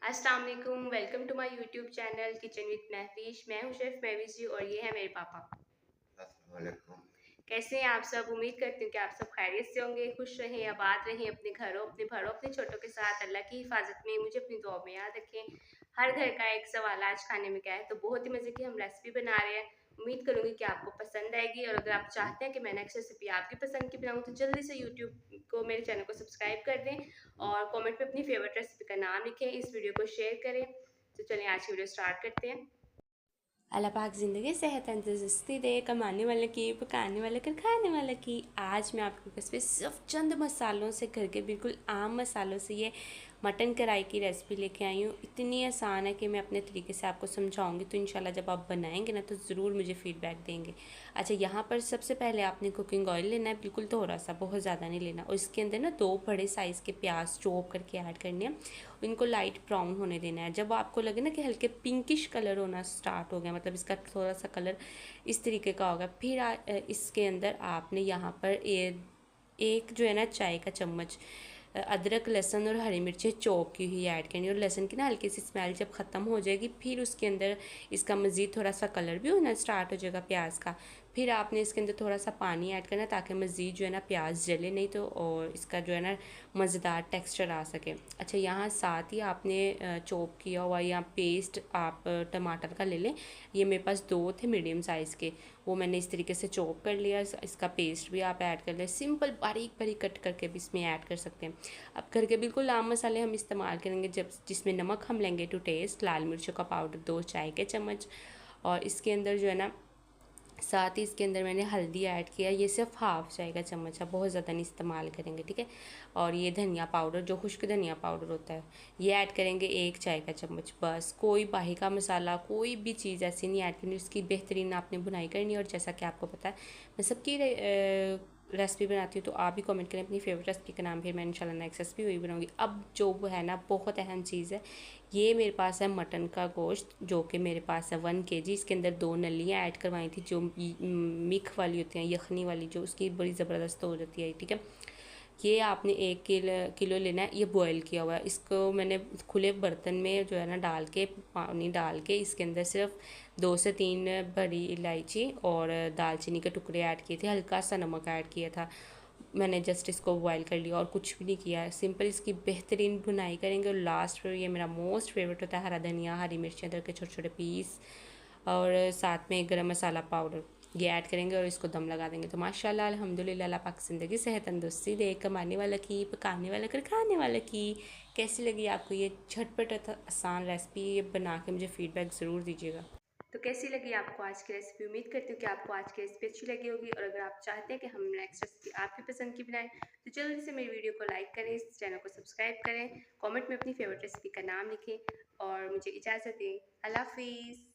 अस्सलाम वालेकुम, welcome to my YouTube channel kitchen with Mahfish. मैं हूं शेफ़ महविश जी और ये है मेरे पापा। अस्सलाम वालेकुम। कैसे हैं आप सब? उम्मीद करती हूँ कि आप सब खैरियत से होंगे, खुश रहें, आबाद रहें अपने घरों, अपने भरों, अपने छोटों के साथ। अल्लाह की हिफाज़त में मुझे अपनी दुआओं में याद रखें। हर घर का एक सवाल आज खाने में क्या है, तो बहुत ही मज़े की हम रेसिपी बना रहे हैं। उम्मीद करूँगी कि आपको पसंद आएगी और अगर आप चाहते हैं कि मैं नेक्स्ट रेसिपी आपकी पसंद की बनाऊँ तो जल्दी से यूट्यूब को मेरे चैनल को सब्सक्राइब कर दें और कमेंट में अपनी फेवरेट रेसिपी का नाम लिखें, इस वीडियो को शेयर करें। तो चलिए आज की वीडियो स्टार्ट करते हैं। अल्लाह पाक ज़िंदगी सेहत तंदुरुस्ती दे, कमाने वाले की, पकाने वाले कर, खाने वाले की। आज मैं आपके रेसिपी सिर्फ चंद मसालों से, घर के बिल्कुल आम मसालों से ये मटन कढ़ाई की रेसिपी लेके आई हूँ। इतनी आसान है कि मैं अपने तरीके से आपको समझाऊंगी, तो इंशाल्लाह जब आप बनाएंगे ना तो ज़रूर मुझे फ़ीडबैक देंगे। अच्छा, यहाँ पर सबसे पहले आपने कुकिंग ऑयल लेना है, बिल्कुल थोड़ा सा, बहुत ज़्यादा नहीं लेना। और इसके अंदर ना 2 बड़े साइज़ के प्याज चॉप करके ऐड करने हैं। इनको लाइट ब्राउन होने देना है। जब आपको लगे ना कि हल्के पिंकिश कलर होना स्टार्ट हो गया, मतलब इसका थोड़ा सा कलर इस तरीके का होगा, फिर इसके अंदर आपने यहाँ पर एक जो है ना चाय का चम्मच अदरक, लहसुन और हरी मिर्चें चॉप की हुई ऐड करनी है। और लहसुन की ना हल्की सी स्मेल जब ख़त्म हो जाएगी, फिर उसके अंदर इसका मज़ीद थोड़ा सा कलर भी होना स्टार्ट हो जाएगा प्याज का। फिर आपने इसके अंदर थोड़ा सा पानी ऐड करना ताकि मज़ीद जो है ना प्याज जले नहीं, तो और इसका जो है ना मज़ेदार टेक्सचर आ सके। अच्छा, यहाँ साथ ही आपने चॉप किया हुआ या पेस्ट आप टमाटर का ले लें। ये मेरे पास 2 थे मीडियम साइज़ के, वो मैंने इस तरीके से चॉप कर लिया। इसका पेस्ट भी आप ऐड कर लें, सिंपल बारीक बारीक कट करके भी इसमें ऐड कर सकते हैं। अब घर के बिल्कुल आम मसाले हम इस्तेमाल करेंगे, जब जिसमें नमक हम लेंगे टू टेस्ट, लाल मिर्चों का पाउडर 2 चाय के चम्मच, और इसके अंदर जो है ना साथ ही इसके अंदर मैंने हल्दी ऐड किया, ये सिर्फ हाफ चाय का चम्मच है, बहुत ज़्यादा नहीं इस्तेमाल करेंगे, ठीक है। और ये धनिया पाउडर, जो खुश्क धनिया पाउडर होता है, ये ऐड करेंगे 1 चाय का चम्मच बस। कोई बाहर का मसाला, कोई भी चीज़ ऐसी नहीं ऐड करनी, उसकी बेहतरीन आपने भुनाई करनी है। और जैसा कि आपको पता है मैं सबकी रेसिपी बनाती हूँ, तो आप भी कमेंट करें अपनी फेवरेट रेसिपी का नाम, फिर मैं इंशाल्लाह नेक्स्ट रेसिपी वही बनाऊँगी। अब जो है ना बहुत अहम चीज़ है, ये मेरे पास है मटन का गोश्त, जो कि मेरे पास है 1 केजी। इसके अंदर 2 नलियाँ ऐड करवाई थी, जो मिख वाली होती हैं, यखनी वाली, जो उसकी बड़ी ज़बरदस्त हो जाती है, ठीक है। ये आपने 1 किलो लेना है। ये बॉयल किया हुआ है, इसको मैंने खुले बर्तन में जो है ना डाल के, पानी डाल के, इसके अंदर सिर्फ 2 से 3 बड़ी इलायची और दालचीनी के टुकड़े ऐड किए थे, हल्का सा नमक ऐड किया था। मैंने जस्ट इसको बॉयल कर लिया और कुछ भी नहीं किया है, सिंपल इसकी बेहतरीन भुनाई करेंगे। और लास्ट पर ये मेरा मोस्ट फेवरेट होता है हरा धनिया, हरी मिर्ची अदरक के छोटे छोटे पीस, और साथ में गरम मसाला पाउडर, ये ऐड करेंगे और इसको दम लगा देंगे। तो माशाल्लाह अल्हम्दुलिल्लाह, अल्लाह पाक ज़िंदगी सेहत तंदुरुस्ती दे, कमाने वाला की, पकाने वाला कर, खाने वाला की। कैसी लगी आपको ये झटपट आसान रेसिपी? ये बना के मुझे फ़ीडबैक ज़रूर दीजिएगा। तो कैसी लगी आपको आज की रेसिपी? उम्मीद करती हूँ कि आपको आज की रेसिपी अच्छी लगी होगी। और अगर आप चाहते हैं कि हम नेक्स्ट रेसिपी आपकी पसंद की बनाएं तो जल्दी से मेरी वीडियो को लाइक करें, इस चैनल को सब्सक्राइब करें, कमेंट में अपनी फेवरेट रेसिपी का नाम लिखें और मुझे इजाज़त दें। अल्लाह हाफिज़।